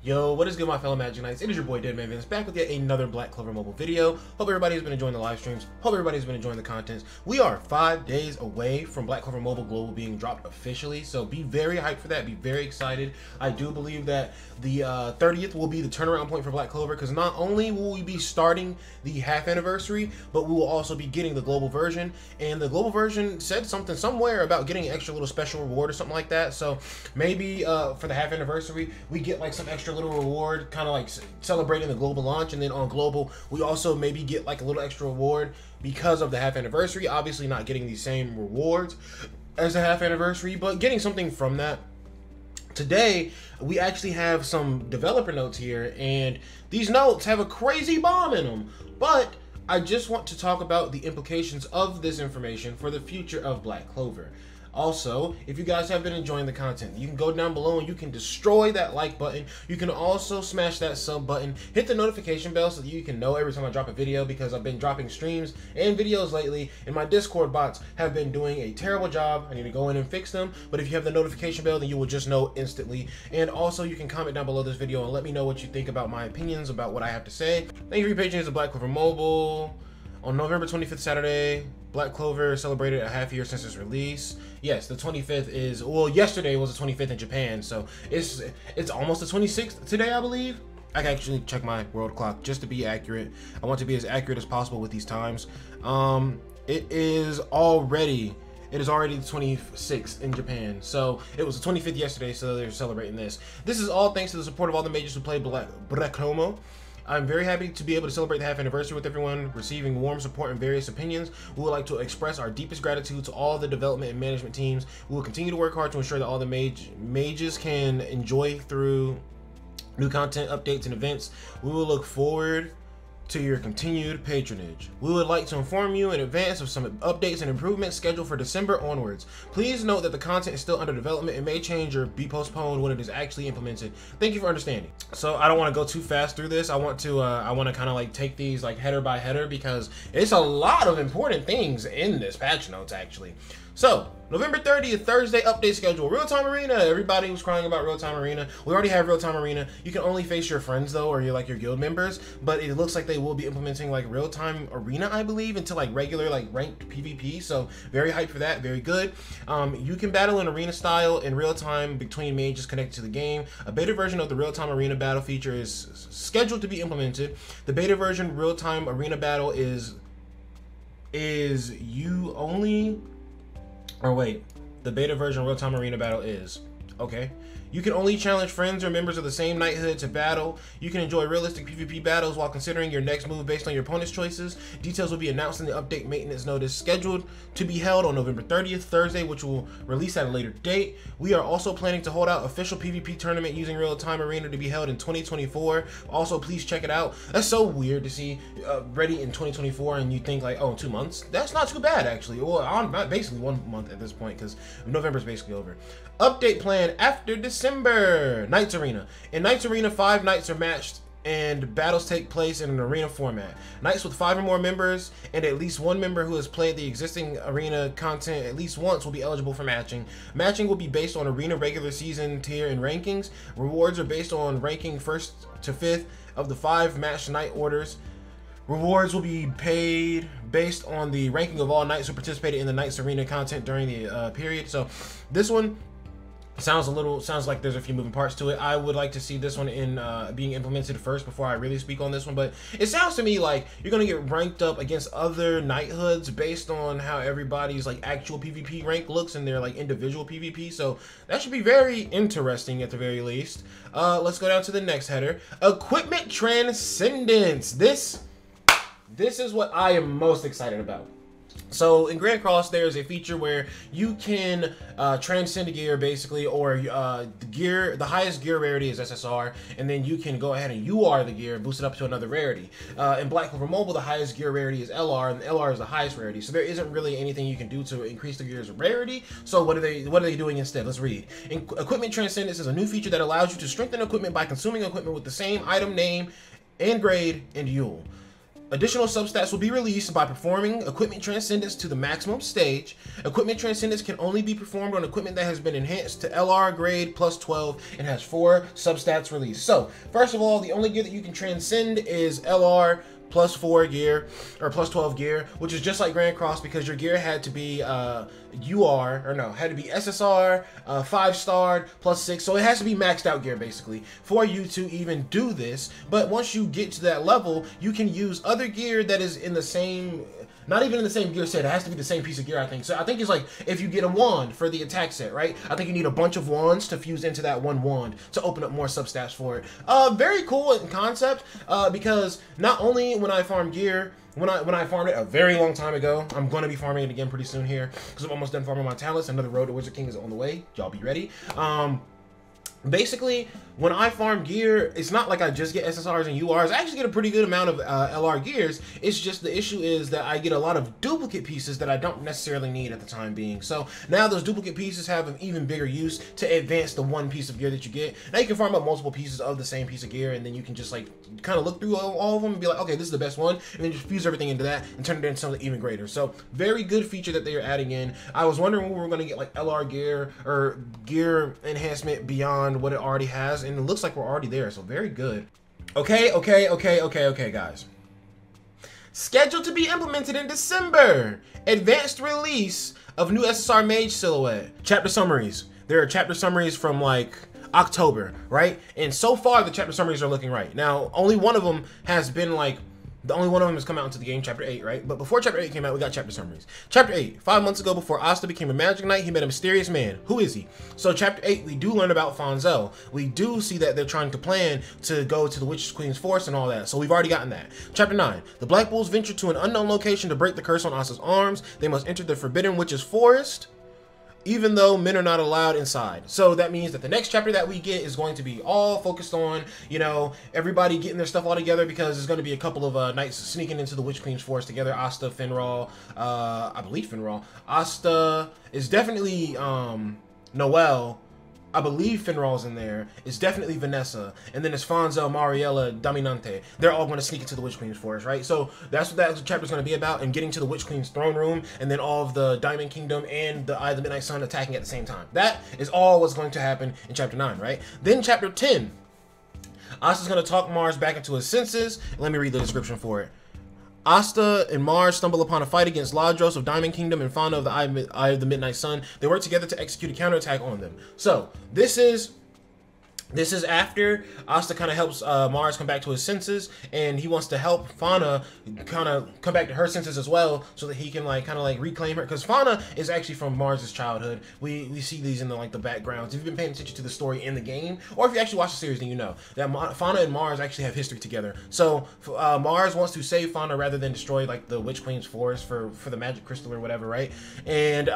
Yo, what is good, my fellow Magic Knights? It is your boy DEADMANVINCE back with yet another Black Clover mobile video. Hope everybody has been enjoying the live streams. Hope everybody's been enjoying the contents. We are 5 days away from Black Clover Mobile Global being dropped officially, so be very hyped for that. Be very excited. I do believe that the 30th will be the turnaround point for Black Clover, because not only will we be starting the half anniversary, but we will also be getting the global version. And the global version said something somewhere about getting an extra little special reward or something like that. So maybe for the half anniversary, we get like some extra little reward, kind of like celebrating the global launch, and then on global we also maybe get like a little extra reward because of the half anniversary. Obviously not getting the same rewards as the half anniversary, but getting something from that. Today we actually have some developer notes here, and these notes have a crazy bomb in them, but I just want to talk about the implications of this information for the future of Black Clover. Also, if you guys have been enjoying the content, you can go down below and you can destroy that like button. You can also smash that sub button, hit the notification bell so that you can know every time I drop a video, because I've been dropping streams and videos lately and my Discord bots have been doing a terrible job. I need to go in and fix them, but if you have the notification bell, then you will just know instantly. And also you can comment down below this video and let me know what you think about my opinions about what I have to say. Thank you for your patience of Black Clover Mobile. On November 25th, Saturday, Black Clover celebrated a half year since its release. Yes, the 25th is, well, yesterday was the 25th in Japan, so it's almost the 26th today, I believe. I can actually check my world clock just to be accurate. I want to be as accurate as possible with these times. It is already the 26th in Japan, so it was the 25th yesterday, so they're celebrating this. This is all thanks to the support of all the mages who played Black Homo. I'm very happy to be able to celebrate the half anniversary with everyone, receiving warm support and various opinions. We would like to express our deepest gratitude to all the development and management teams. We will continue to work hard to ensure that all the mages can enjoy through new content, updates, and events. We will look forward to your continued patronage. We would like to inform you in advance of some updates and improvements scheduled for December onwards. Please note that the content is still under development and may change or be postponed when it is actually implemented. Thank you for understanding. So I don't want to go too fast through this. I want to kind of like take these like header by header, because it's a lot of important things in this patch notes actually. So, November 30th, Thursday, update schedule. Real-time arena. Everybody was crying about real-time arena. We already have real-time arena. You can only face your friends though, or your guild members, but it looks like they will be implementing like real-time arena, I believe, into like regular like ranked PvP. So very hyped for that. Very good. You can battle in arena style in real time between mages connected to the game. A beta version of the real-time arena battle feature is scheduled to be implemented. The beta version real-time arena battle is you only. Or wait, the beta version real-time arena battle is, okay. You can only challenge friends or members of the same knighthood to battle. You can enjoy realistic PvP battles while considering your next move based on your opponent's choices. Details will be announced in the update maintenance notice scheduled to be held on November 30th, Thursday, which will release at a later date. We are also planning to hold out official PvP tournament using real-time arena to be held in 2024. Also, please check it out. That's so weird to see ready in 2024 and you think like, oh, 2 months? That's not too bad actually. Well, I'm basically 1 month at this point, because November's basically over. Update plan after December. Knights Arena. In Knights Arena, 5 knights are matched and battles take place in an arena format. Knights with 5 or more members and at least 1 member who has played the existing arena content at least once will be eligible for matching. Matching will be based on arena regular season tier and rankings. Rewards are based on ranking 1st to 5th of the 5 matched knight orders. Rewards will be paid based on the ranking of all knights who participated in the Knights Arena content during the period. So this one sounds like there's a few moving parts to it. I would like to see this one in being implemented first before I really speak on this one, but it sounds to me like you're gonna get ranked up against other knighthoods based on how everybody's like actual PvP rank looks and their like individual PvP. So that should be very interesting at the very least. Let's go down to the next header. Equipment Transcendence. This is what I am most excited about. So in Grand Cross, there's a feature where you can transcend a gear basically, or the highest gear rarity is SSR, and then you can go ahead and UR the gear and boost it up to another rarity. In Black Clover Mobile, the highest gear rarity is LR, and LR is the highest rarity. So there isn't really anything you can do to increase the gear's rarity. So what are they doing instead? Let's read. Equipment Transcendence is a new feature that allows you to strengthen equipment by consuming equipment with the same item name and grade and Yule. Additional substats will be released by performing equipment transcendence to the maximum stage. Equipment transcendence can only be performed on equipment that has been enhanced to LR grade plus 12 and has 4 substats released. So, first of all, the only gear that you can transcend is LR plus 4 gear, or plus 12 gear, which is just like Grand Cross, because your gear had to be had to be SSR, 5-starred, plus 6, so it has to be maxed out gear basically for you to even do this. But once you get to that level, you can use other gear that is in the same, not even in the same gear set, it has to be the same piece of gear, I think. So I think it's like if you get a wand for the attack set, right? I think you need a bunch of wands to fuse into that one wand to open up more substats for it. Very cool in concept, because not only when I farm gear, when I farmed it a very long time ago, I'm going to be farming it again pretty soon here, because I'm almost done farming my talents. Another road to Wizard King is on the way. Y'all be ready. Basically, when I farm gear, it's not like I just get SSRs and URs. I actually get a pretty good amount of LR gears. It's just the issue is that I get a lot of duplicate pieces that I don't necessarily need at the time being. So now those duplicate pieces have an even bigger use to advance the one piece of gear that you get. Now you can farm up multiple pieces of the same piece of gear, and then you can just like kind of look through all of them and be like, okay, this is the best one, and then just fuse everything into that and turn it into something even greater. So very good feature that they are adding in. I was wondering when we were going to get like LR gear or gear enhancement beyond what it already has, and it looks like we're already there, so very good. Okay, guys. Scheduled to be implemented in December. Advanced release of new SSR Mage silhouette. Chapter summaries. There are chapter summaries from like October, right? And so far the chapter summaries are looking right. Now, only one of them has been like, the only one of them has come out into the game, Chapter 8, right? But before Chapter 8 came out, we got chapter summaries. Chapter 8, 5 months ago, before Asta became a Magic Knight, he met a mysterious man. Who is he? So Chapter 8, we do learn about Fonzel. We do see that they're trying to plan to go to the Witch's Queen's Force and all that. So we've already gotten that. Chapter 9, the Black Bulls venture to an unknown location to break the curse on Asta's arms. They must enter the Forbidden Witch's Forest, even though men are not allowed inside. So that means that the next chapter that we get is going to be all focused on, you know, everybody getting their stuff all together, because there's going to be a couple of knights sneaking into the Witch Queen's Forest together. Asta, Finral, I believe Finral. Asta is definitely Noelle. I believe Finral's in there. It's definitely Vanessa. And then it's Fonzel, Mariella, Dominante. They're all going to sneak into the Witch Queen's Forest, right? So that's what that chapter's going to be about, and getting to the Witch Queen's throne room, and then all of the Diamond Kingdom and the Eye of the Midnight Sun attacking at the same time. That is all what's going to happen in Chapter 9, right? Then Chapter 10. Asta's going to talk Mars back into his senses. Let me read the description for it. Asta and Mars stumble upon a fight against Ladros of Diamond Kingdom and Fauna of the Eye of the Midnight Sun. They work together to execute a counterattack on them. So this is after Asta kind of helps Mars come back to his senses, and he wants to help Fauna kind of come back to her senses as well, so that he can like kind of like reclaim her, because Fauna is actually from Mars's childhood. We see these in the backgrounds. If you've been paying attention to the story in the game, or if you actually watch the series, then you know that Fauna and Mars actually have history together. So Mars wants to save Fauna rather than destroy like the Witch Queen's forest for the magic crystal or whatever, right? And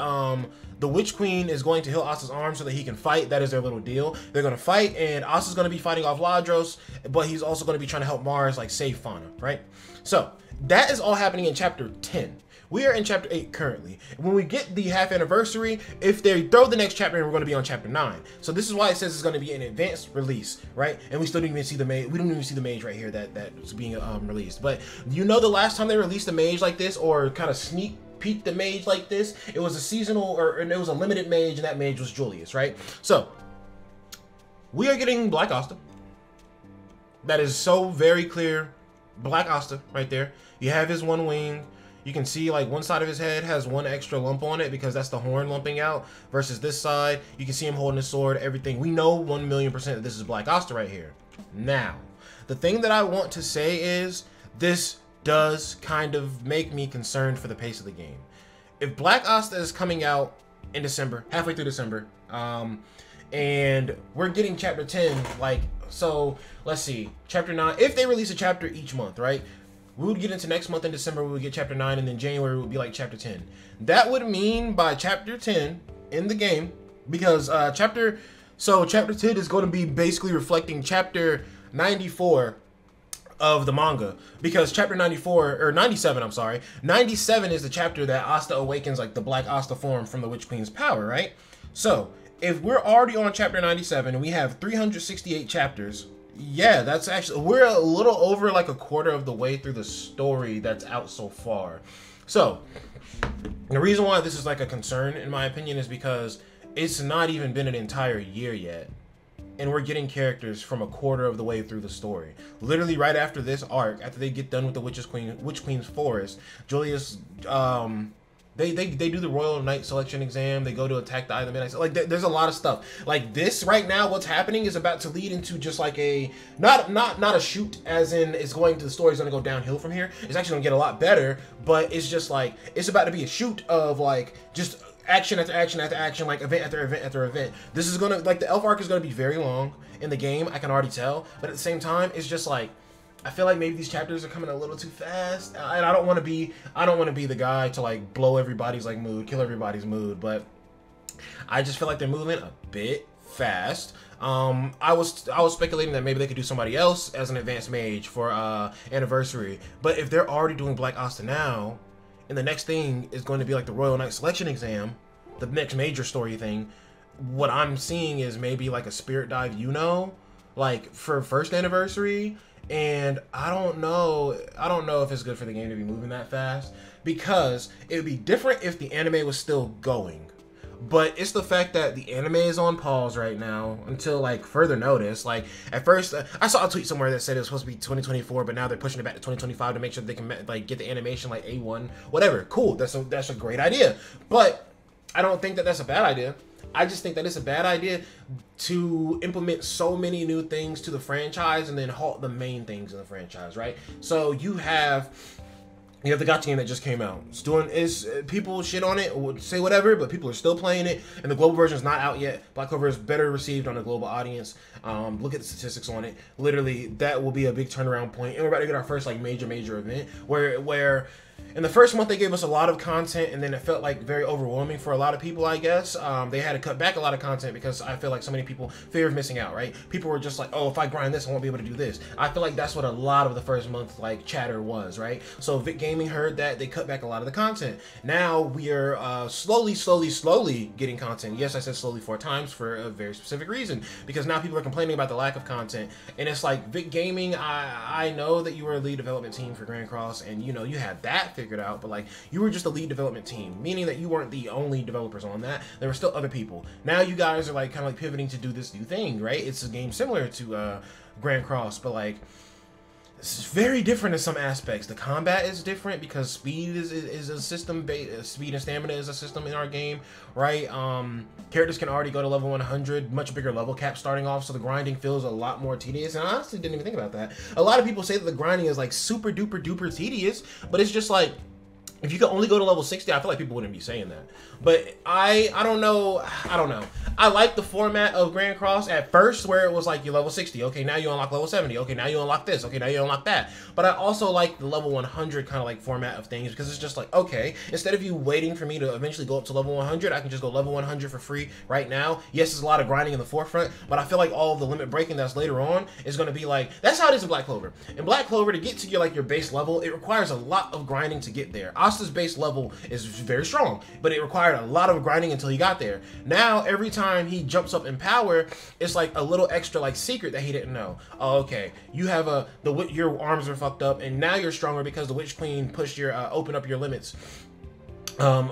the Witch Queen is going to heal Asta's arm so that he can fight. That is their little deal. They're going to fight, and Asta's going to be fighting off Ladros, but he's also going to be trying to help Mars like save Fauna, right? So that is all happening in Chapter 10. We are in Chapter 8 currently. When we get the half anniversary, if they throw the next chapter in, we're going to be on Chapter 9. So this is why it says it's going to be an advanced release, right? And we still don't even see the mage. We don't even see the mage right here that's being released. But you know, the last time they released a mage like this, or kind of sneak peek the mage like this, it was a seasonal, or it was a limited mage, and that mage was Julius, right? So we are getting Black Asta. That is so very clear. Black Asta right there. You have his one wing. You can see like one side of his head has one extra lump on it, because that's the horn lumping out, versus this side you can see him holding his sword, everything. We know 1,000,000% that this is Black Asta right here. Now the thing that I want to say is, this does kind of make me concerned for the pace of the game. If Black Asta is coming out in December, halfway through December, and we're getting Chapter 10, like, so let's see, Chapter 9, if they release a chapter each month, right? We would get into next month in December, we would get Chapter 9, and then January would be like Chapter 10. That would mean by Chapter 10 in the game, because Chapter 10 is going to be basically reflecting Chapter 94 of the manga, because Chapter 94, or 97, I'm sorry, 97 is the chapter that Asta awakens like the Black Asta form from the Witch Queen's power, right? So if we're already on Chapter 97 and we have 368 chapters, Yeah, that's actually, we're a little over like a quarter of the way through the story that's out so far. So the reason why this is like a concern in my opinion is because it's not even been an entire year yet, and we're getting characters from a quarter of the way through the story. Literally right after this arc, after they get done with the Witch Queen's Forest, Julius, they do the Royal Knight selection exam. They go to attack the Eye of the Midnight. Like there's a lot of stuff. Like this right now, what's happening is about to lead into just like a not a shoot, as in it's going to, the story's gonna go downhill from here. It's actually gonna get a lot better, but it's just like it's about to be a shoot of like just action after action after action, like event after event after event. This is gonna, like, the elf arc is gonna be very long in the game, I can already tell, but at the same time it's just like I feel like maybe these chapters are coming a little too fast, and I don't want to be the guy to like blow everybody's like mood, kill everybody's mood, but I just feel like they're moving a bit fast. I was speculating that maybe they could do somebody else as an advanced mage for anniversary, but if they're already doing Black ASTA now, and the next thing is going to be like the Royal Knight selection exam, the next major story thing, what I'm seeing is maybe like a Spirit Dive, like for first anniversary. And I don't know if it's good for the game to be moving that fast, because it would be different if the anime was still going. But it's the fact that the anime is on pause right now until like further notice. Like at first, I saw a tweet somewhere that said it was supposed to be 2024, but now they're pushing it back to 2025 to make sure they can like get the animation like A1, whatever. Cool, that's a great idea. But I don't think that that's a bad idea. I just think that it's a bad idea to implement so many new things to the franchise and then halt the main things in the franchise, right? So you have the gacha game that just came out. People shit on it or say whatever, but people are still playing it, and the global version is not out yet. Black Clover is better received on a global audience. Look at the statistics on it. Literally, that will be a big turnaround point, and we're about to get our first like major event where in the first month they gave us a lot of content, and then it felt like very overwhelming for a lot of people, I guess. They had to cut back a lot of content because I feel like so many people fear of missing out, right? People were just like, oh, if I grind this, I won't be able to do this. I feel like that's what a lot of the first month like chatter was, right? So Vic Gaming heard that, they cut back a lot of the content. Now we are slowly getting content. Yes, I said slowly 4 times for a very specific reason, because now people are complaining about the lack of content. And it's like, Vic Gaming, I know that you were a lead development team for Grand Cross, and you know, you had that figured out, but like, you were just a lead development team, meaning that you weren't the only developers on that. There were still other people. Now you guys are like kind of like pivoting to do this new thing, right? It's a game similar to Grand Cross, but like, it's very different in some aspects. The combat is different because speed is a system. Speed and stamina is a system in our game, right? Characters can already go to level 100, much bigger level cap starting off, so the grinding feels a lot more tedious. And I honestly didn't even think about that. A lot of people say that the grinding is like super duper tedious, but it's just like, if you could only go to level 60, I feel like people wouldn't be saying that. But I don't know. I like the format of Grand Cross at first, where it was like, you're level 60. Okay, now you unlock level 70. Okay, now you unlock this. Okay, now you unlock that. But I also like the level 100 kind of like format of things, because it's just like, okay, instead of you waiting for me to eventually go up to level 100, I can just go level 100 for free right now. Yes, there's a lot of grinding in the forefront, but I feel like all of the limit breaking that's later on is going to be like, that's how it is in Black Clover. In Black Clover, to get to your base level, it requires a lot of grinding to get there. ASTA's base level is very strong, but it required a lot of grinding until he got there. Now, every time he jumps up in power, it's like a little extra like secret that he didn't know. Oh, okay, you have your arms are fucked up, and now you're stronger because the Witch Queen pushed your opened up your limits,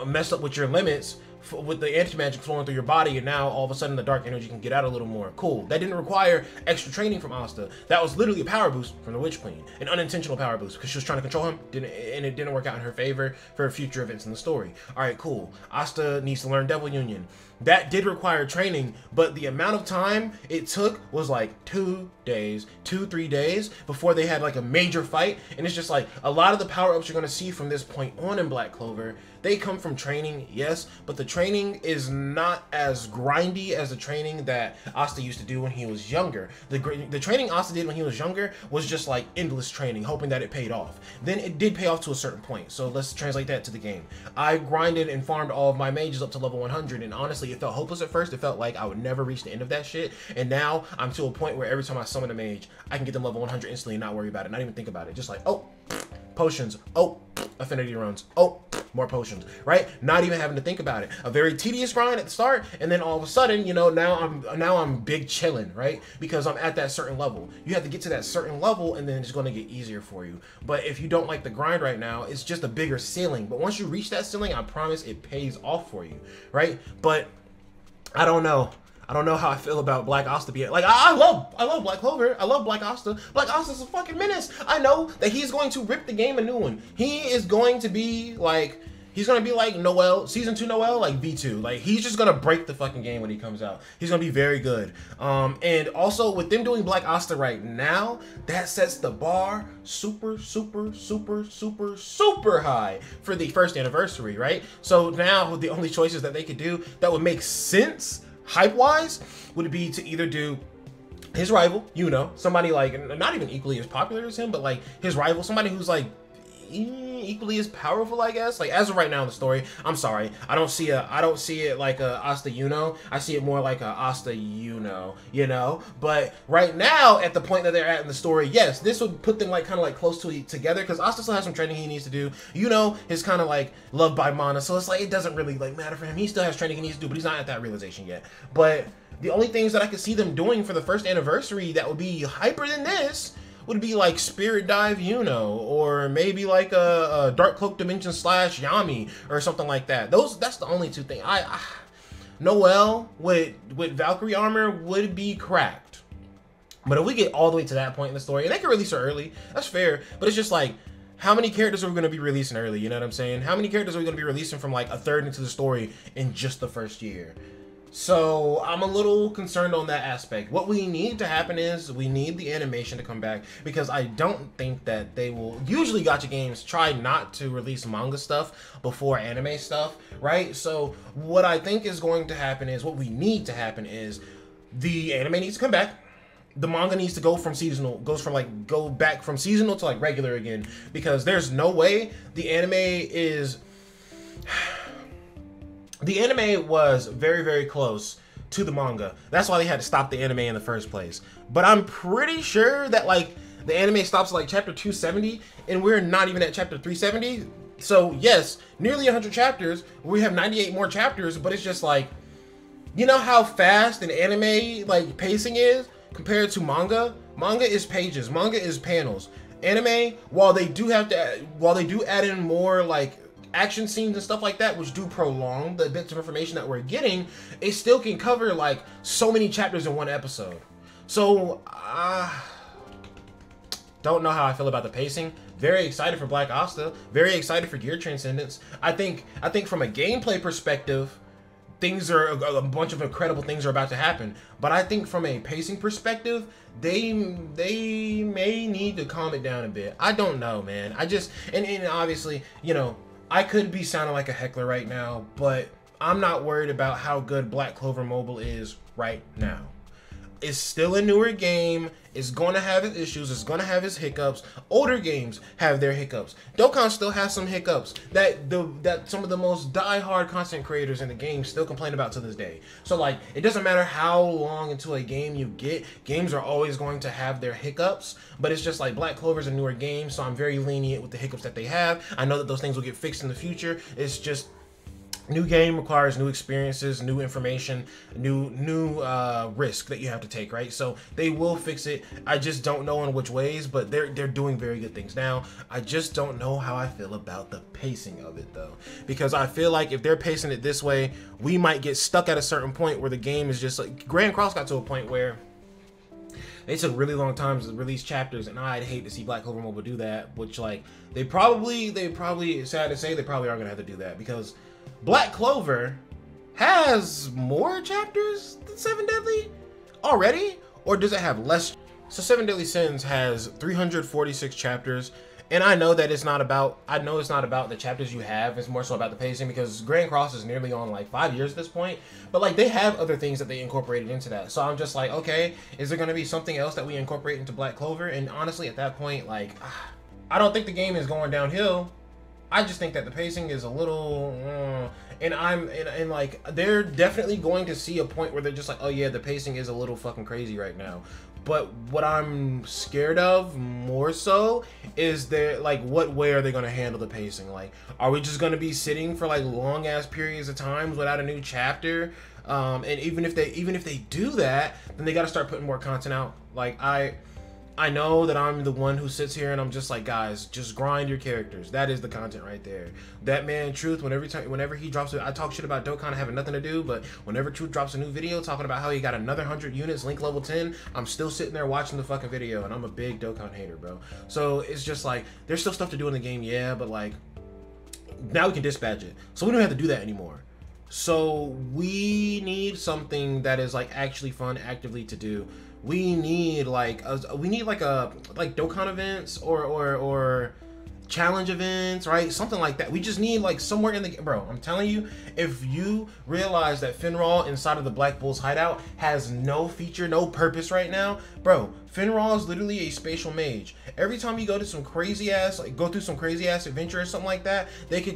messed up with your limits, with the anti-magic flowing through your body, and now all of a sudden the dark energy can get out a little more. Cool. That didn't require extra training from ASTA. That was literally a power boost from the Witch Queen, an unintentional power boost, because she was trying to control him, and it didn't work out in her favor for future events in the story. All right, cool. ASTA needs to learn Devil Union. That did require training, but the amount of time it took was like 2 days, 2-3 days before they had like a major fight. And it's just like, a lot of the power-ups you're going to see from this point on in Black Clover, they come from training, yes, but the training is not as grindy as the training that ASTA used to do when he was younger. The training ASTA did when he was younger was just like endless training, hoping that it paid off. Then it did pay off to a certain point, so let's translate that to the game. I grinded and farmed all of my mages up to level 100, and honestly, it felt hopeless at first. It felt like I would never reach the end of that shit, and now I'm to a point where every time I summon a mage, I can get them level 100 instantly and not worry about it, not even think about it. Just like, oh, potions, oh, affinity runs, oh, more potions, right? Not even having to think about it. A very tedious grind at the start, and then all of a sudden, you know, now I'm big chilling, right? Because I'm at that certain level. You have to get to that certain level, and then it's going to get easier for you. But if you don't like the grind right now, it's just a bigger ceiling. But once you reach that ceiling, I promise it pays off for you, right? But I don't know. I don't know how I feel about Black Asta being like I love Black Clover. I love Black Asta. Black Asta's a fucking menace. I know that he's going to rip the game a new one. He is going to be like Noel, season 2 Noel, like V2. Like he's just gonna break the fucking game when he comes out. He's gonna be very good. And also with them doing Black Asta right now, that sets the bar super high for the first anniversary, right? So now the only choices that they could do that would make sense hype-wise would be to either do his rival, you know, somebody like not even equally as popular as him, but like his rival, somebody who's like equally as powerful, I guess. Like as of right now in the story, I'm sorry, I don't see it like a Asta Yuno. I see it more like a Asta Yuno, you know. But right now, at the point that they're at in the story, yes, this would put them like kind of like close to together, because Asta still has some training he needs to do. Yuno is kind of like loved by Mana, so it's like it doesn't really like matter for him. He still has training he needs to do, but he's not at that realization yet. But the only things that I could see them doing for the first anniversary that would be hyper than this would be like Spirit Dive Yuno, or maybe like a Dark Cloak Dimension / Yami or something like that. That's the only two things. Noel with Valkyrie armor would be cracked. But if we get all the way to that point in the story, and they can release her early, that's fair. But it's just like, how many characters are we going to be releasing early? You know what I'm saying? How many characters are we going to be releasing from like a third into the story in just the first year? So I'm a little concerned on that aspect. What we need to happen is we need the animation to come back, because I don't think that they will. Usually gacha games try not to release manga stuff before anime stuff, right? So what I think is going to happen is, what we need to happen is the anime needs to come back. The manga needs to go from seasonal, go back from seasonal to like regular again, because there's no way the anime is. The anime was very, very close to the manga. That's why they had to stop the anime in the first place. But I'm pretty sure that like the anime stops at like chapter 270, and we're not even at chapter 370. So yes, nearly 100 chapters. We have 98 more chapters, but it's just like, you know how fast an anime like pacing is compared to manga? Manga is pages, manga is panels. Anime, while they do add in more like action scenes and stuff like that, which do prolong the bits of information that we're getting, it still can cover like so many chapters in one episode. So don't know how I feel about the pacing. Very excited for Black Asta, very excited for Gear Transcendence. I think from a gameplay perspective, things are a bunch of incredible things are about to happen. But I think from a pacing perspective, they may need to calm it down a bit. I don't know, man. And obviously, you know, I could be sounding like a heckler right now, but I'm not worried about how good Black Clover Mobile is right now. It's still a newer game. It's going to have its issues. It's going to have its hiccups. Older games have their hiccups. Dokkan still has some hiccups that some of the most die-hard content creators in the game still complain about to this day. So like, it doesn't matter how long into a game you get, games are always going to have their hiccups. But it's just like Black Clover's a newer game, so I'm very lenient with the hiccups that they have. I know that those things will get fixed in the future. It's just, new game requires new experiences, new information, new risk that you have to take, right? So they will fix it. I just don't know in which ways, but they're doing very good things now. I just don't know how I feel about the pacing of it though, because I feel like if they're pacing it this way, we might get stuck at a certain point where the game is just like, Grand Cross got to a point where they took really long times to release chapters, and I'd hate to see Black Clover Mobile do that, which like they probably, sad to say, they probably are gonna have to do that, because Black Clover has more chapters than Seven Deadly already, or does it have less? So Seven Deadly Sins has 346 chapters, and I know that it's not about the chapters you have. It's more so about the pacing, because Grand Cross is nearly on like 5 years at this point, but like they have other things that they incorporated into that. So I'm just like, okay, is there going to be something else that we incorporate into Black Clover? And honestly, at that point, like, I don't think the game is going downhill. I just think that the pacing is a little, and like, they're definitely going to see a point where they're just like, oh yeah, the pacing is a little fucking crazy right now. But what I'm scared of more so is like what way are they gonna handle the pacing? Like, are we just gonna be sitting for like long ass periods of times without a new chapter? And even if they do that, then they gotta start putting more content out. Like I know that I'm the one who sits here and I'm just like, guys, just grind your characters. That is the content right there. That man Truth, whenever he drops it, I talk shit about Dokkan having nothing to do, but whenever Truth drops a new video talking about how he got another 100 units, link level 10, I'm still sitting there watching the fucking video, and I'm a big Dokkan hater, bro. So it's just like, there's still stuff to do in the game, yeah, but like, now we can dispatch it. So we don't have to do that anymore. So we need something that is like actually fun actively to do. We need like Dokkan events or challenge events, right? Something like that. We just need like somewhere in the game, bro. I'm telling you, if you realize that Finral inside of the Black Bull's hideout has no feature, no purpose right now, bro, Finral is literally a spatial mage. Every time you go to some crazy ass, like go through some crazy ass adventure or something like that,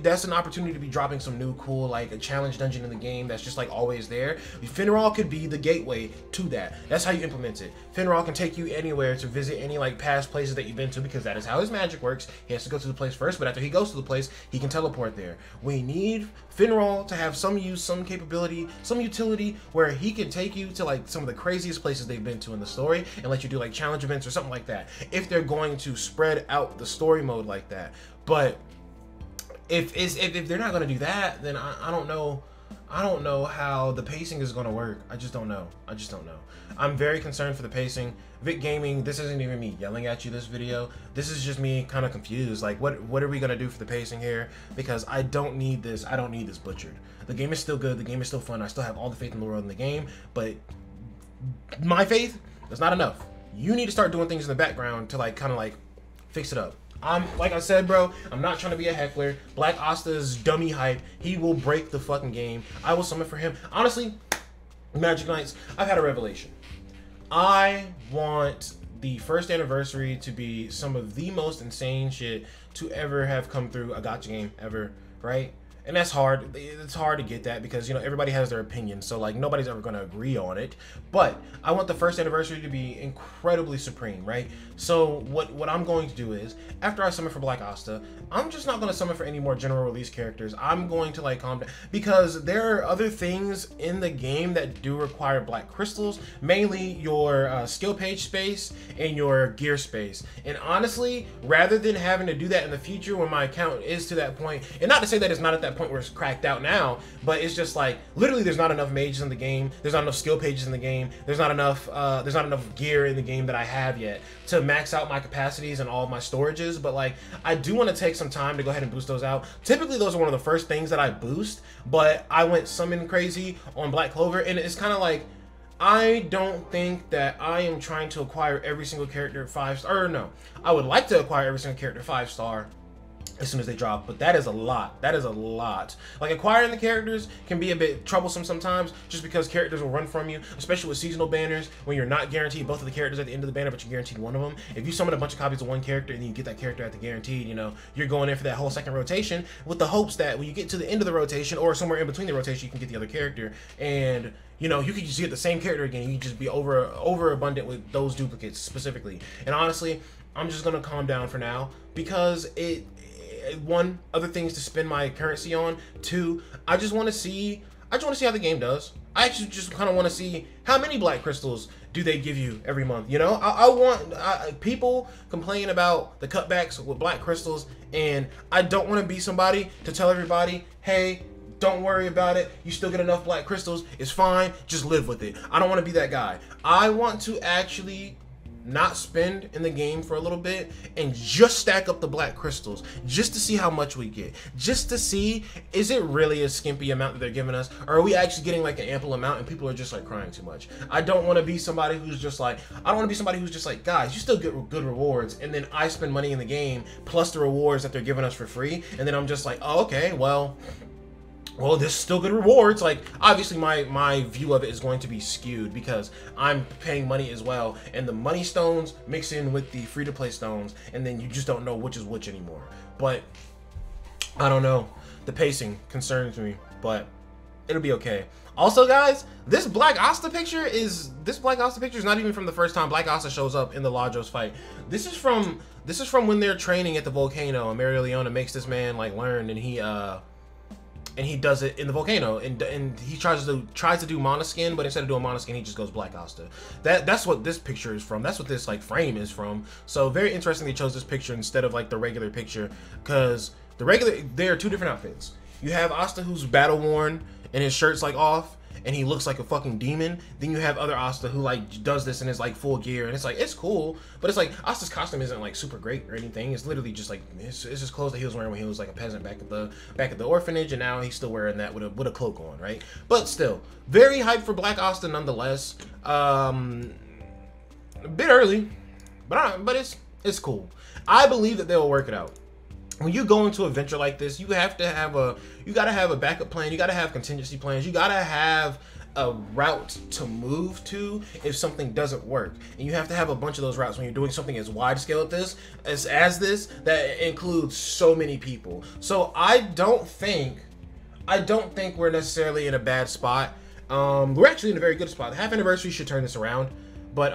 that's an opportunity to be dropping some new cool, like a challenge dungeon in the game that's just like always there. Finral could be the gateway to that. That's how you implement it. Finral can take you anywhere to visit any like past places that you've been to, because that is how his magic works. He has to go to the place first, but after he goes to the place, he can teleport there. We need Finral to have some use, some capability, some utility where he can take you to like some of the craziest places they've been to in the story and let you do like challenge events or something like that, if they're going to spread out the story mode like that. But if they're not going to do that, then I don't know how the pacing is going to work. I just don't know. I'm very concerned for the pacing. Vic Gaming, this isn't even me yelling at you this video. This is just me kind of confused. Like, what are we going to do for the pacing here? Because I don't need this butchered. The game is still good. The game is still fun. I still have all the faith in the world in the game, but my faith is not enough. You need to start doing things in the background to like kind of like fix it up. Like I said, bro, I'm not trying to be a heckler. Black Asta's dummy hype. He will break the fucking game. I will summon for him. Honestly, Magic Knights, I've had a revelation. I want the first anniversary to be some of the most insane shit to ever have come through a gacha game ever, right? And that's hard. It's hard to get that because, you know, everybody has their opinion. So, like, nobody's ever going to agree on it. But I want the first anniversary to be incredibly supreme, right? So, what I'm going to do is, after I summon for Black Asta, I'm just not going to summon for any more general release characters. I'm going to, like, calm down. Because there are other things in the game that do require black crystals. Mainly your skill page space and your gear space. And honestly, rather than having to do that in the future when my account is to that point, and not to say that it's not at that point where it's cracked out now, but it's just like literally there's not enough mages in the game, there's not enough skill pages in the game, there's not enough gear in the game that I have yet to max out my capacities and all of my storages. But like, I do want to take some time to go ahead and boost those out. Typically those are one of the first things that I boost, but I went summon crazy on Black Clover, and it's kind of like, I don't think that I am trying to acquire every single character 5-star, or no, I would like to acquire every single character 5-star as soon as they drop, but that is a lot. That is a lot. Like, acquiring the characters can be a bit troublesome sometimes, just because characters will run from you, especially with seasonal banners, when you're not guaranteed both of the characters at the end of the banner, but you're guaranteed one of them. If you summon a bunch of copies of one character and then you get that character at the guaranteed, you know, you're going in for that whole second rotation with the hopes that when you get to the end of the rotation or somewhere in between the rotation, you can get the other character, and you know, you could just get the same character again. You could just be overabundant with those duplicates specifically. And honestly, I'm just gonna calm down for now, because one, other things to spend my currency on. Two, I just want to see how the game does. I actually just kind of want to see how many black crystals do they give you every month. You know, I want people complain about the cutbacks with black crystals, and I don't want to be somebody to tell everybody, hey, don't worry about it, you still get enough black crystals, it's fine, just live with it. I don't want to be that guy. I want to actually not spend in the game for a little bit and just stack up the black crystals just to see how much we get, just to see, is it really a skimpy amount that they're giving us, or are we actually getting like an ample amount and people are just like crying too much. I don't want to be somebody who's just like, guys, you still get good rewards, and then I spend money in the game plus the rewards that they're giving us for free, and then I'm just like, oh, okay, well, there's still good rewards. Like, obviously my view of it is going to be skewed because I'm paying money as well, and the money stones mix in with the free-to-play stones, and then you just don't know which is which anymore. But I don't know, the pacing concerns me, but it'll be okay. Also, guys, this Black Asta picture is not even from the first time Black Asta shows up in the Lajos fight. This is from when they're training at the volcano, and Mario Leona makes this man like learn, and he does it in the volcano, and he tries to do Monoskin, but instead of doing Monoskin, he just goes Black Asta. That's what this picture is from. That's what this like frame is from. So very interesting they chose this picture instead of like the regular picture, because there are two different outfits. You have Asta who's battle worn and his shirt's like off and he looks like a fucking demon. Then you have other Asta who like does this in his like full gear, and it's like, it's cool, but it's like Asta's costume isn't like super great or anything. It's literally just like it's just clothes that he was wearing when he was like a peasant back at the orphanage, and now he's still wearing that with a cloak on, right? But still, very hyped for Black Asta nonetheless. A bit early, but it's cool. I believe that they'll work it out. When you go into a venture like this, you gotta have a backup plan. You gotta have contingency plans. You gotta have a route to move to if something doesn't work, and you have to have a bunch of those routes when you're doing something as wide scale as this that includes so many people. So I don't think we're necessarily in a bad spot. We're actually in a very good spot. The half anniversary should turn this around. But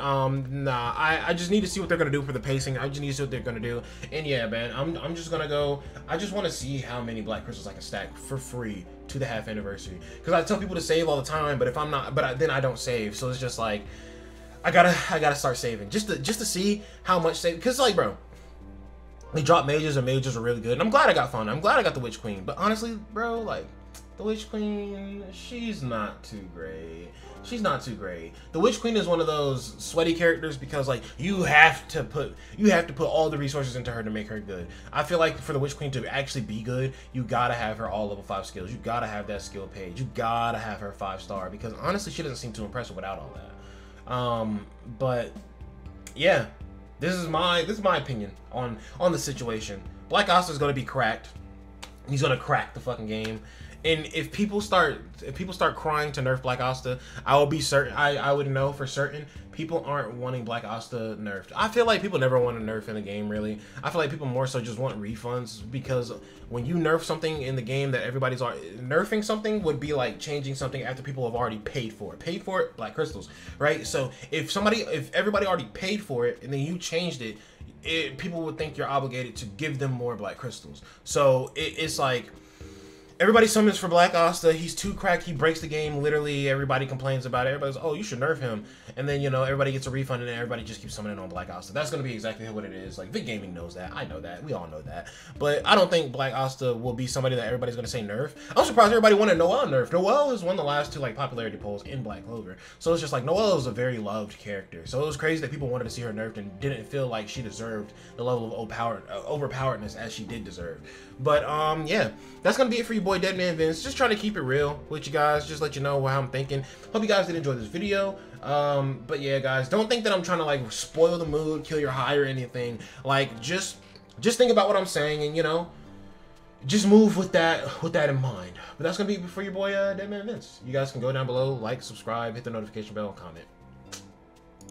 nah, I just need to see what they're gonna do for the pacing. I just need to see what they're gonna do. And yeah, man, I'm just gonna go. I just want to see how many black crystals I can stack for free to the half anniversary. Because I tell people to save all the time, but if I'm not, then I don't save. So it's just like I gotta start saving just to see how much save. Because like, bro, they dropped mages and mages are really good. And I'm glad I got Fauna. I'm glad I got the Witch Queen. But honestly, bro, like, the Witch Queen, she's not too great. She's not too great. The Witch Queen is one of those sweaty characters because like you have to put all the resources into her to make her good. I feel like for the Witch Queen to actually be good, you gotta have her all level 5 skills. You gotta have that skill page. You gotta have her 5-star, because honestly she doesn't seem too impressive without all that. But yeah, this is my opinion on the situation. Black Asta is gonna be cracked. He's gonna crack the fucking game. And if people start crying to nerf Black Asta, I will be certain. I would know for certain people aren't wanting Black Asta nerfed. I feel like people never want to nerf in the game, really. I feel like people more so just want refunds, because when you nerf something in the game that everybody's already nerfing, something would be like changing something after people have already paid for it. Black crystals, right? So if everybody already paid for it and then you changed it, people would think you're obligated to give them more black crystals. So it's like, everybody summons for Black Asta. He's too cracked. He breaks the game. Literally, everybody complains about it. Everybody's, oh, you should nerf him. And then, you know, everybody gets a refund, and everybody just keeps summoning on Black Asta. That's going to be exactly what it is. Like, Vic Gaming knows that. I know that. We all know that. But I don't think Black Asta will be somebody that everybody's going to say nerf. I'm surprised everybody wanted Noelle nerf. Noelle is one of the last two, like, popularity polls in Black Clover. So it's just like, Noelle is a very loved character. So it was crazy that people wanted to see her nerfed and didn't feel like she deserved the level of overpoweredness as she did deserve. But, yeah, that's going to be it for your boy DEADMANVINCE. Just trying to keep it real with you guys, just let you know how I'm thinking. Hope you guys did enjoy this video. But yeah, guys, don't think that I'm trying to like spoil the mood, kill your high or anything. Like, just think about what I'm saying, and you know, just move with that in mind. But that's gonna be for your boy DEADMANVINCE. You guys can go down below, like, subscribe, hit the notification bell, and comment.